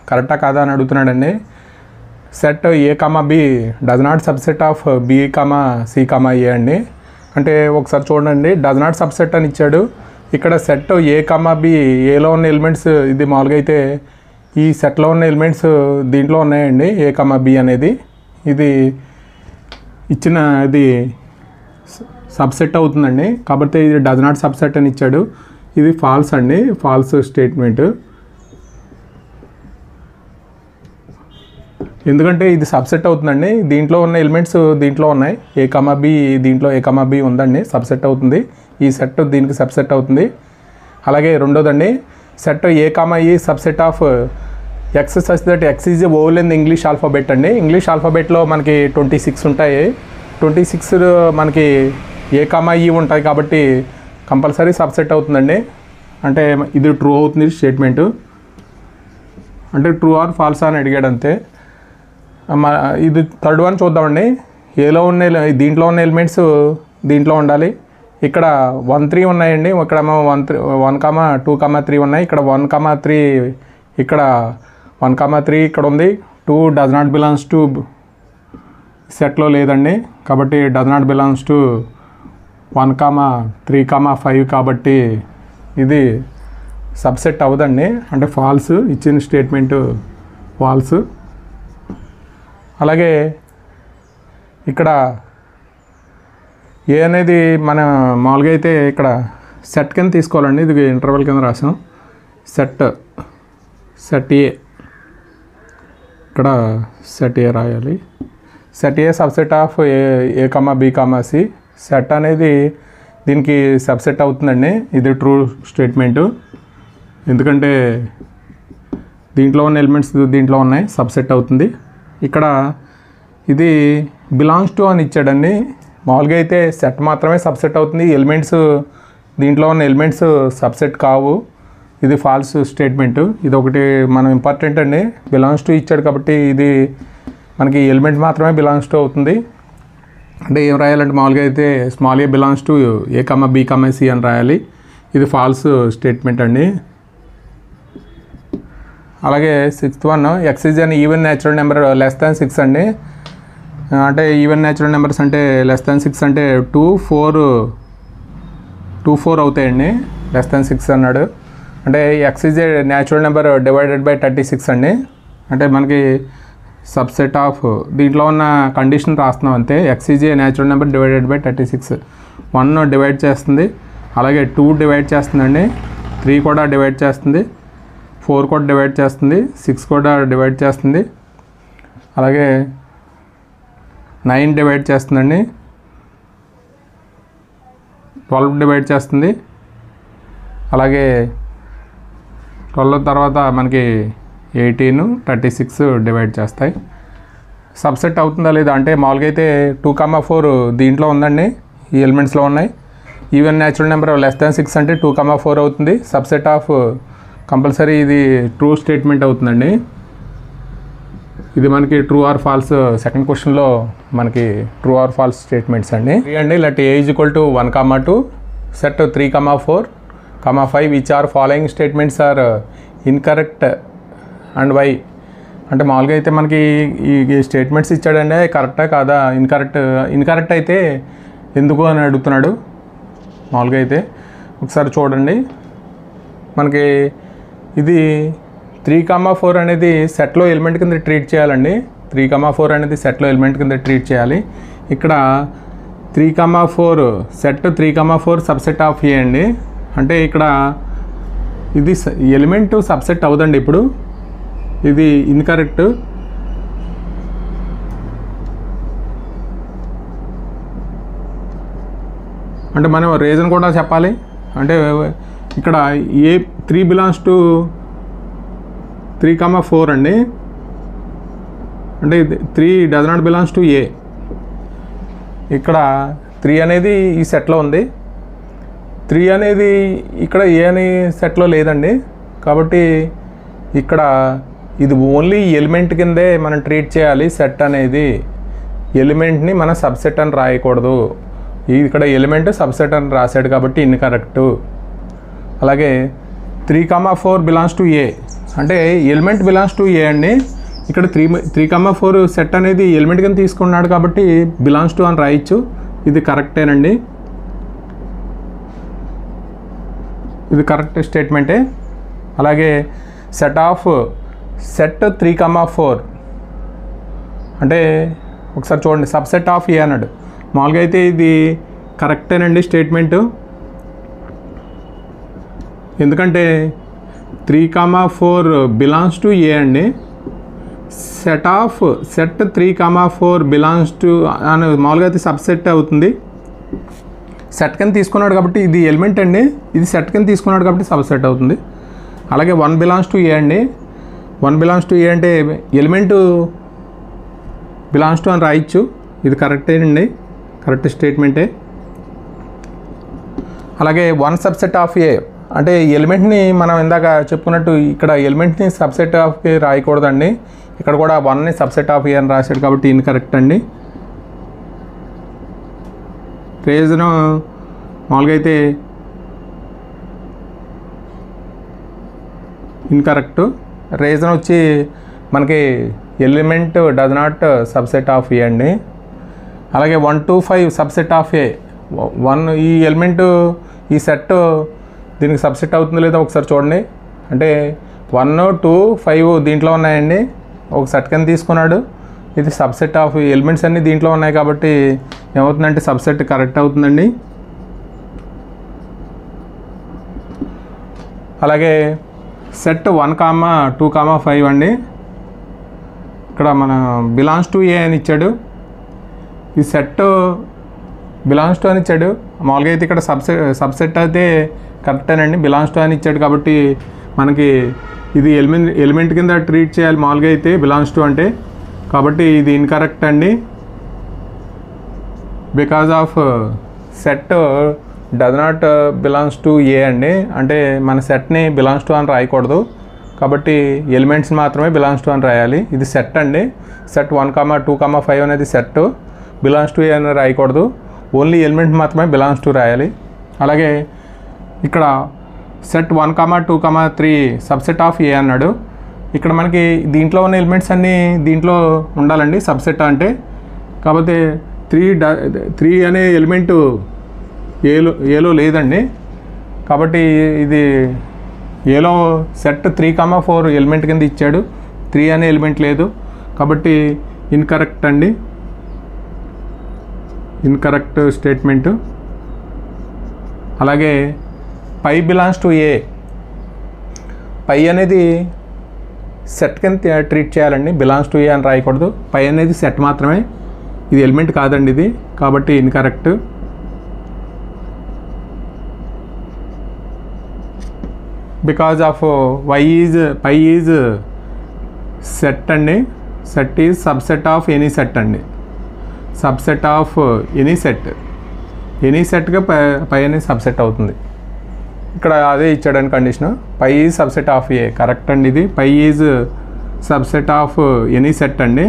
కరెక్టా కాదా అని అడుగుతున్నాడండి. Set A comma B does not subset of B comma C comma A అండి. అంటే ఒకసారి చూడండి, డజ్ నాట్ సబ్సెట్ అని ఇచ్చాడు. ఇక్కడ సెట్ ఏ కామా బి ఏలో ఉన్న ఎలిమెంట్స్ ఇది మామూలుగా అయితే ఈ సెట్లో ఉన్న ఎలిమెంట్స్ దీంట్లో ఉన్నాయండి. ఏ కామా బి అనేది ఇది ఇచ్చిన ఇది సబ్సెట్ అవుతుందండి. కాబట్టి ఇది డజ్ నాట్ సబ్సెట్ అని ఇచ్చాడు. ఇది ఫాల్స్ అండి, ఫాల్స్ స్టేట్మెంట్. ఎందుకంటే ఇది సబ్సెట్ అవుతుందండి. దీంట్లో ఉన్న ఎలిమెంట్స్ దీంట్లో ఉన్నాయి. ఏ కామా బి దీంట్లో ఏ కామా బి ఉందండి, సబ్సెట్ అవుతుంది. ఈ సెట్ దీనికి సబ్సెట్ అవుతుంది. అలాగే రెండోదండి, సెట్ ఏ కామా ఈ subset of X such that X is oval in English alphabet అండి. ఇంగ్లీష్ ఆల్ఫాబెట్లో మనకి 26 ఉంటాయి. 26 మనకి ఏ కామా ఈ ఉంటాయి కాబట్టి కంపల్సరీ సబ్సెట్ అవుతుందండి. అంటే ఇది ట్రూ అవుతుంది స్టేట్మెంటు. అంటే ట్రూ ఆర్ ఫాల్స్ అని అడిగాడు అంతే. ఇది థర్డ్ వన్ చూద్దామండి. ఏలో ఉన్న దీంట్లో ఉన్న ఎలిమెంట్స్ దీంట్లో ఉండాలి. ఇక్కడ 1, 3 ఉన్నాయండి. ఇక్కడ 1, 2, 3 ఉన్నాయి. ఇక్కడ 1, 3 ఇక్కడ 1, 3 ఇక్కడ ఉంది. 2 డస్ నాట్ బిలాంగ్స్ టు సెట్లో లేదండి. కాబట్టి డస్ నాట్ బిలాంగ్స్ టు 1, 3, 5 కాబట్టి ఇది సబ్సెట్ అవ్వదండి. అంటే ఫాల్స్ ఇచ్చిన స్టేట్మెంటు ఫాల్స్. అలాగే ఇక్కడ ఏ అనేది మన మామూలుగా అయితే ఇక్కడ సెట్ కింద తీసుకోవాలండి. ఇది ఇంటర్వెల్ కింద రాసాం. సెట్ ఏ ఇక్కడ సెట్ ఏ రాయాలి. Set A subset of A comma B comma C. Set అనేది దీనికి సబ్సెట్ అవుతుందండి. ఇది ట్రూ స్టేట్మెంటు. ఎందుకంటే దీంట్లో ఉన్న ఎలిమెంట్స్ దీంట్లో ఉన్నాయి, సబ్సెట్ అవుతుంది. ఇక్కడ ఇది బిలాంగ్స్ టు అని ఇచ్చాడండి. మామూలుగా అయితే సెట్ మాత్రమే సబ్సెట్ అవుతుంది. ఎలిమెంట్స్ దీంట్లో ఉన్న ఎలిమెంట్స్ సబ్సెట్ కావు. ఇది ఫాల్స్ స్టేట్మెంటు. ఇది ఒకటి మనం ఇంపార్టెంట్ అండి. బిలాంగ్స్ టు ఇచ్చాడు కాబట్టి ఇది మనకి ఎలిమెంట్ మాత్రమే బిలాంగ్స్ టు అవుతుంది. అంటే ఏం రాయాలంటే మామూలుగా అయితే small a belongs to A comma B comma C అని రాయాలి. ఇది ఫాల్స్ స్టేట్మెంట్ అండి. అలాగే 6th one, x is an even natural number less than 6 అండి. అంటే ఈవెన్ న్యాచురల్ నెంబర్స్ అంటే లెస్ దాన్ 6 అంటే 2, 4 అవుతాయండి. లెస్ దాన్ 6 అన్నాడు. అంటే X is a natural number divided by 36 అండి. అంటే మనకి సబ్సెట్ ఆఫ్ దీంట్లో ఉన్న కండిషన్ రాస్తున్నాం అంతే. X is a natural number divided by 36. 1 divide చేస్తుంది, అలాగే 2 డివైడ్ చేస్తుందండి, 3 కూడా డివైడ్ చేస్తుంది, 4 కూడా డివైడ్ చేస్తుంది, 6 కూడా డివైడ్ చేస్తుంది, అలాగే 9 డివైడ్ చేస్తుందండి, 12 డివైడ్ చేస్తుంది. అలాగే 12 తర్వాత మనకి 18, 36 డివైడ్ చేస్తాయి. సబ్సెట్ అవుతుందా లేదా అంటే మామూలుగా అయితే 2, 4 దీంట్లో ఉందండి, ఈ ఎలిమెంట్స్లో ఉన్నాయి. Even natural number less than 6 అంటే 2, 4 అవుతుంది. సబ్సెట్ ఆఫ్ కంపల్సరీ ఇది ట్రూ స్టేట్మెంట్ అవుతుందండి. ఇది మనకి ట్రూ ఆర్ ఫాల్స్ సెకండ్ క్వశ్చన్లో మనకి ట్రూ ఆర్ ఫాల్స్ స్టేట్మెంట్స్ అండి. 3 అండి, let A is equal to 1, 2 set 3, 4, 5 which are following statements are incorrect and why. అంటే మామూలుగా అయితే మనకి ఈ స్టేట్మెంట్స్ ఇచ్చాడండి, కరెక్టా కాదా, ఇన్కరెక్ట్ అయితే ఎందుకు అని అడుగుతున్నాడు. మామూలుగా అయితే ఒకసారి చూడండి, మనకి ఇది 3,4 అనేది సెట్లో ఎలిమెంట్ కింద ట్రీట్ చేయాలండి. 3,4 అనేది సెట్లో ఎలిమెంట్ కింద ట్రీట్ చేయాలి. ఇక్కడ 3,4 సెట్ 3,4 సబ్సెట్ ఆఫ్ ఏ అండి. అంటే ఇక్కడ ఇది ఎలిమెంట్ సబ్సెట్ అవుదండి. ఇప్పుడు ఇది ఇన్కరెక్ట్. అంటే మనం రీజన్ కూడా చెప్పాలి. అంటే ఇక్కడ ఏ 3 బిలాంగ్స్ టు 3,4 అండి. అంటే 3 డస్ నాట్ బిలాంగ్స్ టు ఏ. ఇక్కడ 3 అనేది ఈ సెట్లో ఉంది. 3 అనేది ఇక్కడ ఏ అని సెట్లో లేదండి. కాబట్టి ఇక్కడ ఇది ఓన్లీ ఎలిమెంట్ కిందే మనం ట్రీట్ చేయాలి. సెట్ అనేది ఎలిమెంట్ని మనం సబ్సెట్ అని రాయకూడదు. ఇక్కడ ఎలిమెంట్ సబ్సెట్ అని రాశాడు కాబట్టి ఇన్కరెక్ట్. అలాగే 3,4 బిలాంగ్స్ టు ఏ అంటే ఎలిమెంట్ బిలాంగ్స్ టు ఏ అండి. ఇక్కడ 3,4 సెట్ అనేది ఎలిమెంట్ కింద తీసుకున్నాడు కాబట్టి బిలాంగ్స్ టు అని రాయొచ్చు. ఇది కరెక్టేనండి. ఇది కరెక్ట్ స్టేట్మెంటే. అలాగే సెట్ 3,4 అంటే ఒకసారి చూడండి, సబ్సెట్ ఆఫ్ ఏ అన్నాడు. మామూలుగా అయితే ఇది కరెక్టేనండి స్టేట్మెంటు. ఎందుకంటే 3,4 బిలాంగ్స్ టు ఏ అండి. సెట్ 3,4 బిలాంగ్స్ టు అని మామూలుగా అయితే సబ్సెట్ అవుతుంది. సెట్ కింద తీసుకున్నాడు కాబట్టి ఇది ఎలిమెంట్ అండి. ఇది సెట్ కింద తీసుకున్నాడు కాబట్టి సబ్సెట్ అవుతుంది. అలాగే 1 బిలాంగ్స్ టు ఏ అండి. 1 బిలాంగ్స్ టు ఏ అంటే ఎలిమెంట్ బిలాంగ్స్ టు అని రాయొచ్చు. ఇది కరెక్టేనండి, కరెక్ట్ స్టేట్మెంటే. అలాగే 1 సబ్సెట్ ఆఫ్ ఏ అంటే ఎలిమెంట్ని మనం ఇందాక చెప్పుకున్నట్టు ఇక్కడ ఎలిమెంట్ని సబ్సెట్ ఆఫ్ ఏ రాయకూడదండి. ఇక్కడ కూడా 1ని సబ్సెట్ ఆఫ్ ఏ అని రాశాడు కాబట్టి ఇన్కరెక్ట్ అండి. రీజన్ మామూలుగా అయితే ఇన్కరెక్ట్. రీజన్ వచ్చి మనకి element does not subset of A అండి. అలాగే 1 to 5 సబ్సెట్ ఆఫ్ ఏ. 1 ఈ ఎలిమెంట్ ఈ సెట్ దీనికి సబ్సెట్ అవుతుందో లేదో ఒకసారి చూడండి. అంటే 1, 2, 5 దీంట్లో ఉన్నాయండి. ఒక సెట్ కింద తీసుకున్నాడు. ఇది సబ్సెట్ ఆఫ్ ఎలిమెంట్స్ అన్నీ దీంట్లో ఉన్నాయి కాబట్టి ఏమవుతుందంటే సబ్సెట్ కరెక్ట్ అవుతుందండి. అలాగే సెట్ 1, 2, 5 అండి. ఇక్కడ మన బిలాంగ్స్ టు ఏ అని ఇచ్చాడు. ఈ సెట్ బిలాంగ్స్ టు అని ఇచ్చాడు. మామూలుగా అయితే ఇక్కడ సబ్సెట్ అయితే కరెక్టేనండి. బిలాంగ్స్ టు అని ఇచ్చాడు కాబట్టి మనకి ఇది ఎలిమెంట్ కింద ట్రీట్ చేయాలి మామూలుగా అయితే బిలాంగ్స్ టు అంటే. కాబట్టి ఇది ఇన్కరెక్ట్ అండి. Because of set does not belongs to A అండి. అంటే మన సెట్ని బిలాంగ్స్ టు అని రాయకూడదు. కాబట్టి ఎలిమెంట్స్ మాత్రమే బిలాంగ్స్ టు అని రాయాలి. ఇది సెట్ అండి. సెట్ 1, 2, 5 అనేది సెట్. బిలాంగ్స్ టు ఏ అని రాయకూడదు. ఓన్లీ ఎలిమెంట్ మాత్రమే బిలాంగ్స్ టు రాయాలి. అలాగే ఇక్కడ సెట్ 1, 2, 3 సబ్సెట్ ఆఫ్ ఏ అన్నాడు. ఇక్కడ మనకి దీంట్లో ఉన్న ఎలిమెంట్స్ అన్నీ దీంట్లో ఉండాలండి సబ్సెట్ అంటే. కాకపోతే 3 అనే ఎలిమెంట్ ఏలో లేదండి. కాబట్టి ఇది ఏలో సెట్ 3, 4 ఎలిమెంట్ కింద ఇచ్చాడు. 3 అనే ఎలిమెంట్ లేదు కాబట్టి ఇన్కరెక్ట్ అండి. Incorrect statement. అలాగే పై బిలాంగ్స్ టు ఏ. పై అనేది సెట్ కింద ట్రీట్ చేయాలండి. బిలాంగ్స్ టు ఏ అని రాయకూడదు. పై అనేది సెట్ మాత్రమే, ఇది ఎలిమెంట్ కాదండి ఇది. కాబట్టి incorrect. Because of phi is set అండి. Set is subset of any set అండి. Subset of any set. Any సెట్గా పై అనేది సబ్సెట్ అవుతుంది. ఇక్కడ అదే ఇచ్చాడని condition. Phi is subset of A correct అండి. ఇది phi is subset of any set అండి.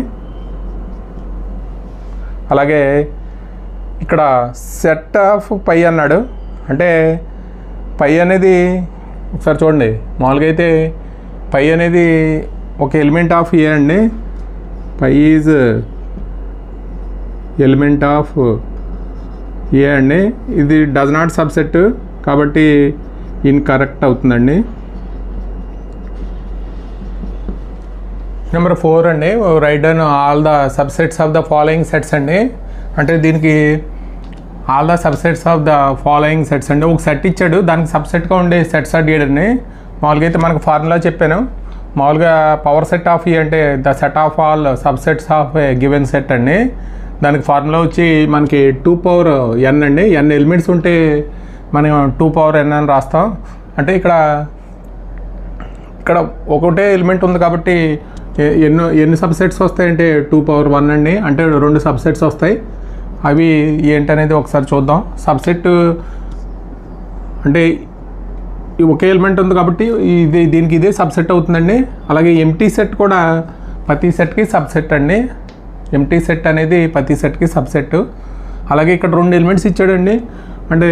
అలాగే ఇక్కడ సెట్ ఆఫ్ పై అన్నాడు. అంటే పై అనేది ఒకసారి చూడండి, మామూలుగా అయితే పై అనేది ఒక ఎలిమెంట్ ఆఫ్ ఏ అండి. పై ఈజ్ ఎలిమెంట్ ఆఫ్ ఏ అండి. ఇది డస్ నాట్ సబ్సెట్ కాబట్టి ఇన్కరెక్ట్ అవుతుందండి. నెంబర్ 4 అండి, right down all the subsets of the following sets అండి. అంటే దీనికి all the subsets of the following sets అండి. ఒక సెట్ ఇచ్చాడు, దానికి సబ్సెట్గా ఉండే సెట్స్ అడిగాడండి. మామూలుగా అయితే మనకు ఫార్ములా చెప్పాను. మామూలుగా పవర్ సెట్ ఆఫ్ ఈ అంటే the set of all subsets of a given set అండి. దానికి ఫార్ములా వచ్చి మనకి 2n అండి. n ఎలిమెంట్స్ ఉంటే మనం 2n అని రాస్తాం. అంటే ఇక్కడ ఒకటే ఎలిమెంట్ ఉంది కాబట్టి ఎన్ని సబ్సెట్స్ వస్తాయంటే 2n అండి. అంటే 2 సబ్సెట్స్ వస్తాయి. అవి ఏంటనేది ఒకసారి చూద్దాం. సబ్సెట్ అంటే ఒకే ఎలిమెంట్ ఉంది కాబట్టి దీనికి ఇదే సబ్సెట్ అవుతుందండి. అలాగే ఎంటీ సెట్ కూడా ప్రతి సెట్కి సబ్సెట్ అండి. ఎంటీ సెట్ అనేది ప్రతి సెట్కి సబ్సెట్. అలాగే ఇక్కడ 2 ఎలిమెంట్స్ ఇచ్చాడండి. అంటే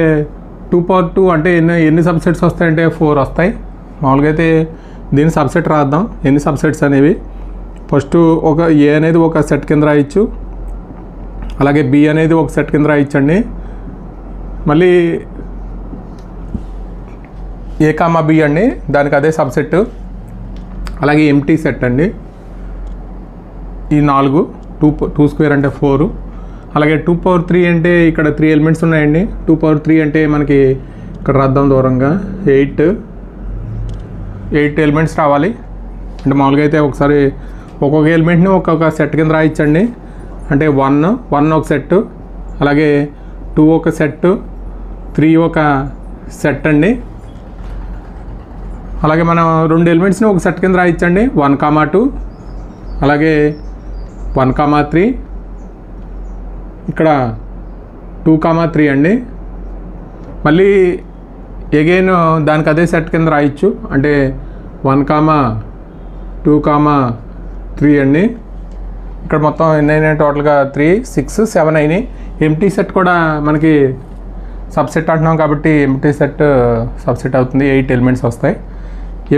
2/2 అంటే ఎన్ని సబ్సెట్స్ వస్తాయంటే 4 వస్తాయి. మామూలుగా అయితే దీని సబ్సెట్ రాద్దాం, ఎన్ని సబ్సెట్స్ అనేవి. ఫస్ట్ ఒక ఏ అనేది ఒక సెట్ కింద రాయొచ్చు, అలాగే బి అనేది ఒక సెట్ కింద రాయొచ్చండి. మళ్ళీ ఏ కామా బి అండి, దానికి అదే సబ్సెట్. అలాగే ఎంటీ సెట్ అండి. ఈ 4 2 స్క్వేర్ అంటే 4. అలాగే 2/3 అంటే ఇక్కడ 3 ఎలిమెంట్స్ ఉన్నాయండి. 2/3 అంటే మనకి ఇక్కడ రాద్దాం దూరంగా 8 ఎలిమెంట్స్ రావాలి. అంటే మామూలుగా అయితే ఒకసారి ఒక్కొక్క ఎలిమెంట్ని ఒక్కొక్క సెట్ కింద రాయించండి. అంటే 1 ఒక సెట్, అలాగే 2 ఒక సెట్, 3 ఒక సెట్ అండి. అలాగే మనం 2 ఎలిమెంట్స్ని ఒక సెట్ కింద రాయించండి. 1,2 అలాగే 1,3 ఇక్కడ 2,3 అండి. మళ్ళీ ఎగైన్ దానికి అదే సెట్ కింద రాయొచ్చు. అంటే 1,2,3 అండి. ఇక్కడ మొత్తం ఎన్ని అయినాయి టోటల్గా 3 6 7 అయినాయి. ఎంటీ సెట్ కూడా మనకి సబ్సెట్ అంటున్నాం కాబట్టి ఎంటీ సెట్ సబ్సెట్ అవుతుంది. 8 ఎలిమెంట్స్ వస్తాయి.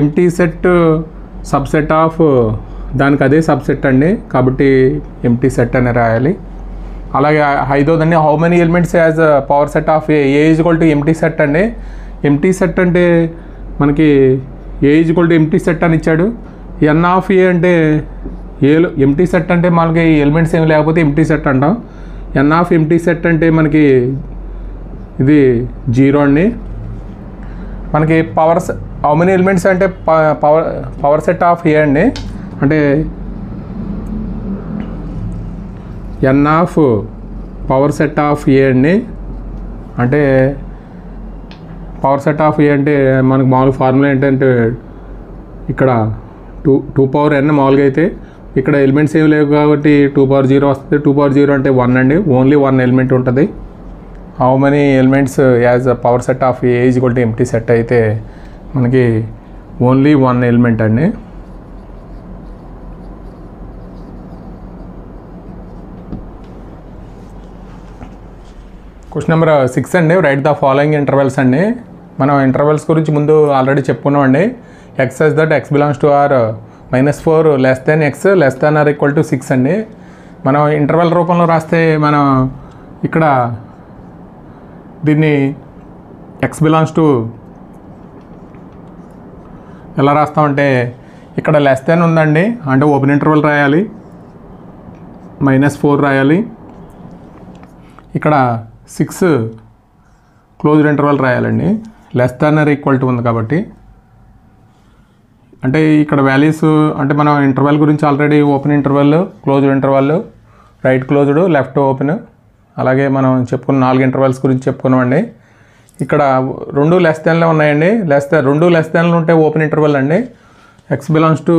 ఎంటీ సెట్ సబ్సెట్ ఆఫ్ దానికి అదే సబ్సెట్ అండి కాబట్టి ఎంటీ సెట్ అని రాయాలి. అలాగే 5వదండి, how many elements as power set of A equal to empty set అండి. ఎంటీ సెట్ అంటే మనకి A equal to empty set అని ఇచ్చాడు. ఎన్ ఆఫ్ ఏ అంటే ఏలో ఎంటీ సెట్ అంటే మనకి ఎలిమెంట్స్ ఏమి లేకపోతే ఎంటీ సెట్ అంటాం. ఎన్ ఆఫ్ ఎంటీ సెట్ అంటే మనకి ఇది 0 అండి. మనకి హౌ మెనీ ఎలిమెంట్స్ అంటే పవర్ సెట్ ఆఫ్ ఏ అండి. అంటే ఎన్ of power set of A అండి. అంటే పవర్ సెట్ ఆఫ్ ఏ అంటే మనకు మామూలు ఫార్ములా ఏంటంటే ఇక్కడ 2n మామూలుగా అయితే ఇక్కడ ఎలిమెంట్స్ ఏమి లేవు కాబట్టి 2/0 వస్తుంది. 2/0 అంటే 1 అండి. ఓన్లీ 1 ఎలిమెంట్ ఉంటుంది. How many elements as power set of A equal to empty set అయితే మనకి ఓన్లీ 1 ఎలిమెంట్ అండి. క్వశ్చన్ నెంబర్ 6 అండి, రైట్ ద ఫాలోయింగ్ ఇంటర్వెల్స్ అండి. మనం ఇంటర్వెల్స్ గురించి ముందు ఆల్రెడీ చెప్పుకున్నామండి. X such that x belongs to R -4 less than x less than or equal to 6 అండి. మనం ఇంటర్వెల్ రూపంలో రాస్తే మనం ఇక్కడ దీన్ని ఎక్స్ బిలాంగ్స్ టు ఎలా రాస్తామంటే ఇక్కడ లెస్ దెన్ ఉందండి, అంటే ఓపెన్ ఇంటర్వెల్ రాయాలి, -4 రాయాలి. ఇక్కడ 6 క్లోజ్డ్ ఇంటర్వెల్ రాయాలండి. Less than or equal to ఉంది కాబట్టి. అంటే ఇక్కడ వాల్యూస్ అంటే మనం ఇంటర్వెల్ గురించి already open interval, closed interval, right closed, left open, అలాగే మనం చెప్పుకున్న 4 ఇంటర్వెల్స్ గురించి చెప్పుకున్నామండి. ఇక్కడ 2 లెస్ దాన్లే ఉన్నాయండి. 2 లెస్ దాన్లు ఉంటే ఓపెన్ ఇంటర్వెల్ అండి. ఎక్స్ బిలాంగ్స్ టు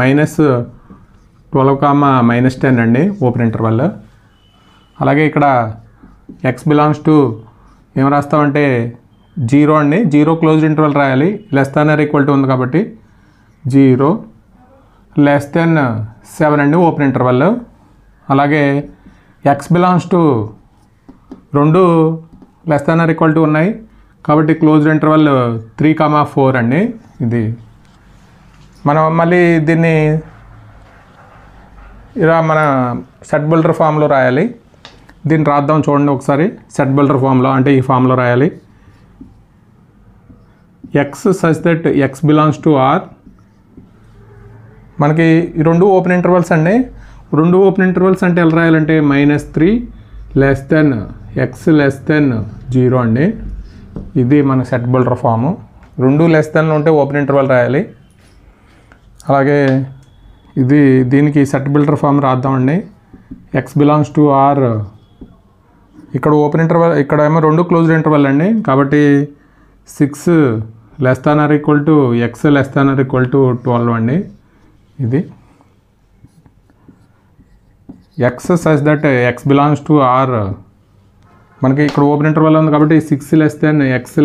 -12, -10 అండి ఓపెన్ ఇంటర్వెల్. అలాగే ఇక్కడ ఎక్స్ బిలాంగ్స్ టు ఏం రాస్తామంటే 0 అండి. 0 క్లోజ్డ్ ఇంటర్వెల్ రాయాలి. Less than or equal to ఉంది కాబట్టి 0 లెస్ దెన్ 7 అండి ఓపెన్ ఇంటర్వెల్. అలాగే X belongs to 2 less than or equal to ఉన్నాయి కాబట్టి క్లోజ్డ్ ఇంటర్వెల్ 3,4 అండి. ఇది మనం మళ్ళీ దీన్ని ఇలా మన సెట్ బిల్డర్ ఫామ్లో రాయాలి. దీన్ని రాద్దాం చూడండి ఒకసారి. సెట్ బిల్డర్ ఫామ్లో అంటే ఈ ఫామ్లో రాయాలి. X such that x belongs to R మనకి ఈ రెండు ఓపెన్ ఇంటర్వల్స్ అండి. రెండు ఓపెన్ ఇంటర్వల్స్ అంటే ఎలా రాయాలంటే -3 (x <0) అండి. ఇది మన సెట్ బిల్డర్ ఫాము. రెండు << ఉంటే ఓపెన్ ఇంటర్వల్ రాయాలి. అలాగే దీనికి సెట్ బిల్డర్ ఫామ్ రాద్దామండి. x belongs to R. ఇక్కడ ఓపెన్ ఇంటర్వల్, ఇక్కడ ఏమో రెండు క్లోజ్డ్ ఇంటర్వల్ అండి. కాబట్టి 6 < x < 12 అండి. ఇది x such that x belongs to R. మనకి ఇక్కడ ఓపెన్ ఇంటర్వల్ ఉంది కాబట్టి 6 < x <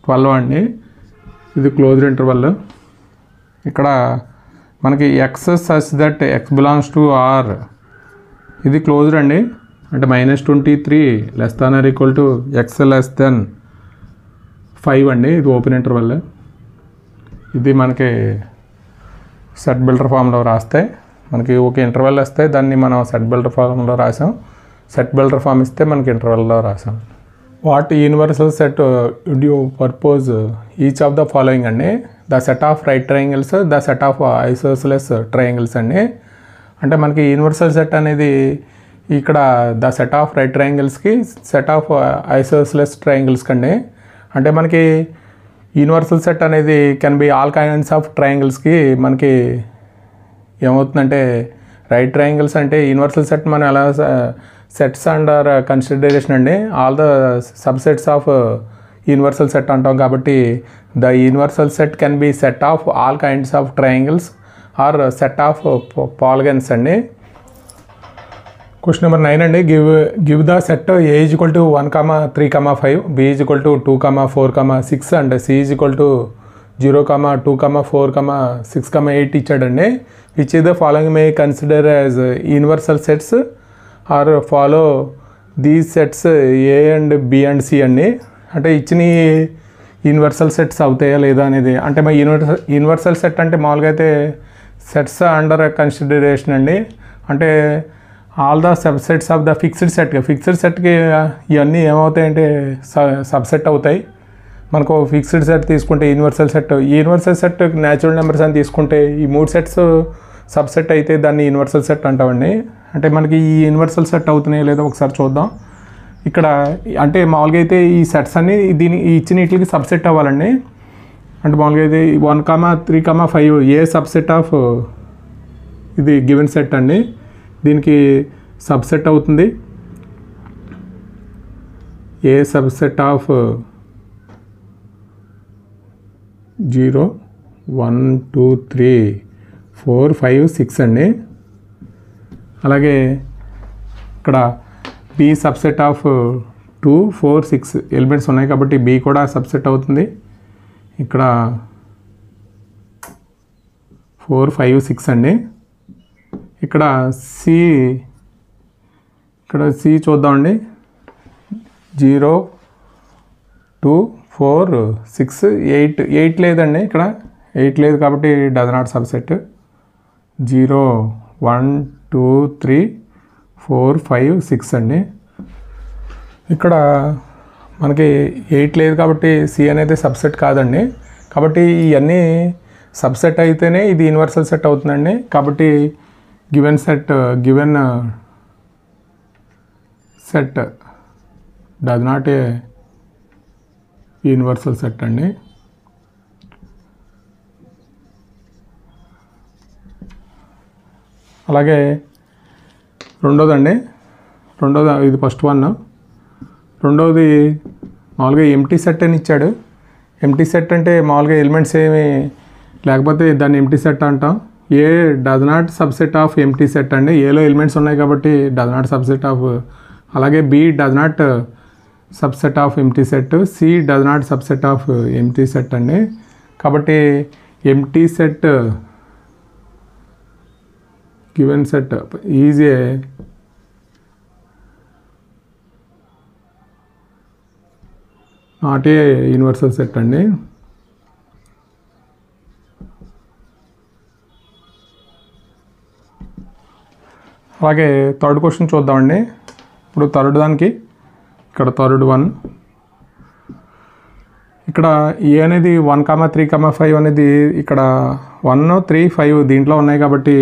12 అండి. ఇది క్లోజ్డ్ ఇంటర్వల్. ఇక్కడ మనకి x such that x belongs to R, ఇది క్లోజ్డ్ అండి. అంటే -23 < x <5 అండి. ఇది ఓపెన్ ఇంటర్వల్. ఇది మనకి సెట్ బిల్డర్ ఫామ్లో రాస్తే మనకి ఒక ఇంటర్వల్ వస్తే దాన్ని మనం సెట్ బిల్డర్ ఫామ్లో రాసాం. సెట్ బిల్డర్ ఫామ్ ఇస్తే మనకి ఇంటర్వల్లో రాసాం. What universal set would you purpose each of the following అండి. The set of right triangles, the set of isosceles triangles అండి. అంటే మనకి యూనివర్సల్ సెట్ అనేది ఇక్కడ ద సెట్ ఆఫ్ రైట్ ట్రయాంగిల్స్కి, సెట్ ఆఫ్ ఐసోసెలస్ ట్రయాంగిల్స్కి అండి. అంటే మనకి యూనివర్సల్ సెట్ అనేది can be all kinds of ట్రయాంగిల్స్కి. మనకి ఏమవుతుందంటే రైట్ ట్రయాంగిల్స్ అంటే యూనివర్సల్ సెట్ మనం ఎలా సెట్స్ అండర్ కన్సిడరేషన్ అండి. All the subsets of universal set అంటాం. కాబట్టి the universal set can be set of all kinds of triangles or set of polygons అండి. క్వశ్చన్ నెంబర్ 9 అండి. Give the set A = 1, 3, 5, B = 2, 4, 6 and C = 0, 2, 4, 6, 8 ఇచ్చాడండి. Which is the following may consider as universal sets or follow these sets A and B and C అండి. అంటే ఇచ్చిన universal sets అవుతాయా లేదా అనేది. అంటే మా యూనివర్సల్ సెట్ అంటే మామూలుగా అయితే సెట్స్ అండర్ కన్సిడరేషన్ అండి. అంటే all the subsets of the fixed సెట్కి ఇవన్నీ ఏమవుతాయంటే సబ్సెట్ అవుతాయి. మనకు ఫిక్స్డ్ సెట్ తీసుకుంటే యూనివర్సల్ సెట్ న్యాచురల్ నెంబర్స్ అని తీసుకుంటే ఈ 3 సెట్స్ సబ్సెట్ అయితే దాన్ని యూనివర్సల్ సెట్ అంటామండి. అంటే మనకి ఈ యూనివర్సల్ సెట్ అవుతున్నాయో లేదో ఒకసారి చూద్దాం. ఇక్కడ అంటే మామూలుగా అయితే ఈ సెట్స్ అన్నీ ఇచ్చిన వీటికి సబ్సెట్ అవ్వాలండి. అంటే మామూలుగా అయితే 1, 3, 5 ఏ సబ్సెట్ ఆఫ్ ఇది గివెన్ సెట్ అండి. దీనికి సబ్సెట్ అవుతుంది. ఏ సబ్సెట్ ఆఫ్ 0, 1, 2, 3, 4, 5, 6 అండి. అలాగే ఇక్కడ బి సబ్సెట్ ఆఫ్ 2, 4, 6 ఎలిమెంట్స్ ఉన్నాయి కాబట్టి బి కూడా సబ్సెట్ అవుతుంది. ఇక్కడ 4, 5, 6 అండి. ఇక్కడ సి చూద్దామండి. 0, 2, 4, 6, 8 లేదండి. ఇక్కడ 8 లేదు కాబట్టి డజ్ నాట్ సబ్సెట్. 0, 1, 2, 3, 4, 5, 6 అండి. ఇక్కడ మనకి 8 లేదు కాబట్టి సి అనేది సబ్సెట్ కాదండి. కాబట్టి ఇవన్నీ సబ్సెట్ అయితేనే ఇది యూనివర్సల్ సెట్ అవుతుందండి. కాబట్టి given set does not a universal set అండి. అలాగే రెండోది ఇది ఫస్ట్ వన్. రెండవది మామూలుగా ఎంటీ సెట్ అని ఇచ్చాడు. ఎంటీ సెట్ అంటే మామూలుగా ఎలిమెంట్స్ ఏమి లేకపోతే దాన్ని ఎంటీ సెట్ అంటాం. A does not subset of empty set అండి. ఏలో ఎలిమెంట్స్ ఉన్నాయి కాబట్టి డజ్ నాట్ సబ్సెట్ ఆఫ్. అలాగే B does not subset of empty set. C does not subset of empty set అండి. కాబట్టి empty set given set is a not a universal set అండి. అలాగే third question చూద్దామండి. ఇప్పుడు third దానికి ఇక్కడ third one. ఇక్కడ ఏ అనేది 1,3,5 అనేది ఇక్కడ 1, 3, 5 దీంట్లో ఉన్నాయి కాబట్టి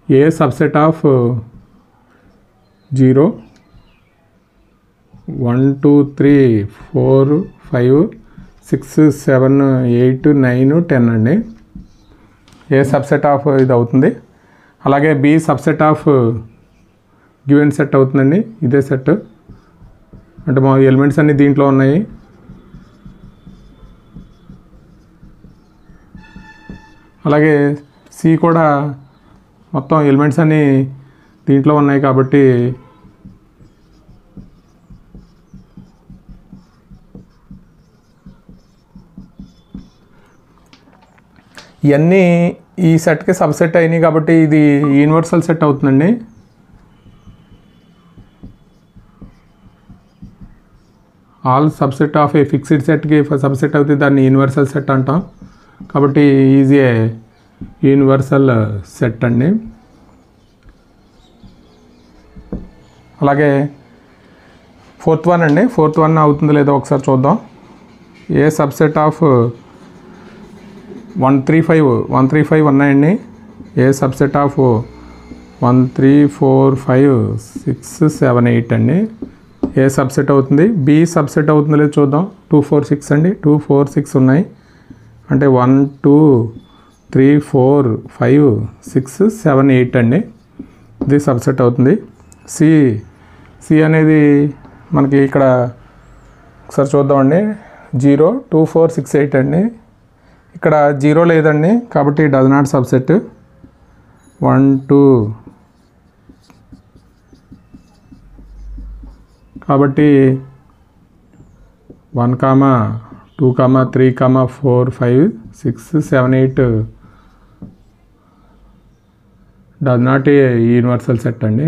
ఏ సబ్సెట్ ఆఫ్ 0 1 2 3 4 5 6 7 8 9 10 అండి. ఏ సబ్సెట్ ఆఫ్ ఇది అవుతుంది. అలాగే B subset of given set అవుతుందండి. ఇదే సెట్ అంటే మా ఎలిమెంట్స్ అన్నీ దీంట్లో ఉన్నాయి. అలాగే సి కూడా మొత్తం ఎలిమెంట్స్ అన్నీ దీంట్లో ఉన్నాయి కాబట్టి ఇవన్నీ ఈ సెట్కి సబ్సెట్ అయినాయి కాబట్టి ఇది యూనివర్సల్ సెట్ అవుతుందండి. All subset of a fixed సెట్కి సబ్సెట్ అవుతుంది, దాన్ని యూనివర్సల్ సెట్ అంటాం. కాబట్టి ఈజీ యూనివర్సల్ సెట్ అండి. అలాగే ఫోర్త్ వన్ అండి. ఫోర్త్ వన్ అవుతుందో లేదో ఒకసారి చూద్దాం. ఏ సబ్సెట్ ఆఫ్ 135 ఉన్నాయండి. ఏ సబ్సెట్ ఆఫ్ 1 3 4 5 6 7 8 అండి. ఏ సబ్సెట్ అవుతుంది. బి సబ్సెట్ అవుతుందో లేదో చూద్దాం. 2 4 6 అండి. 2 4 6 ఉన్నాయి అంటే 1 2 3 4 5 6 7 8 అండి. ఇది సబ్సెట్ అవుతుంది. సి అనేది మనకి ఇక్కడ ఒకసారి చూద్దామండి. 0 2 4 6 8 అండి. ఇక్కడ 0 లేదండి కాబట్టి డస్ నాట్ సబ్సెట్. 1 2 కాబట్టి 1 2 3 4 5 6 7 8 does not a universal set అండి.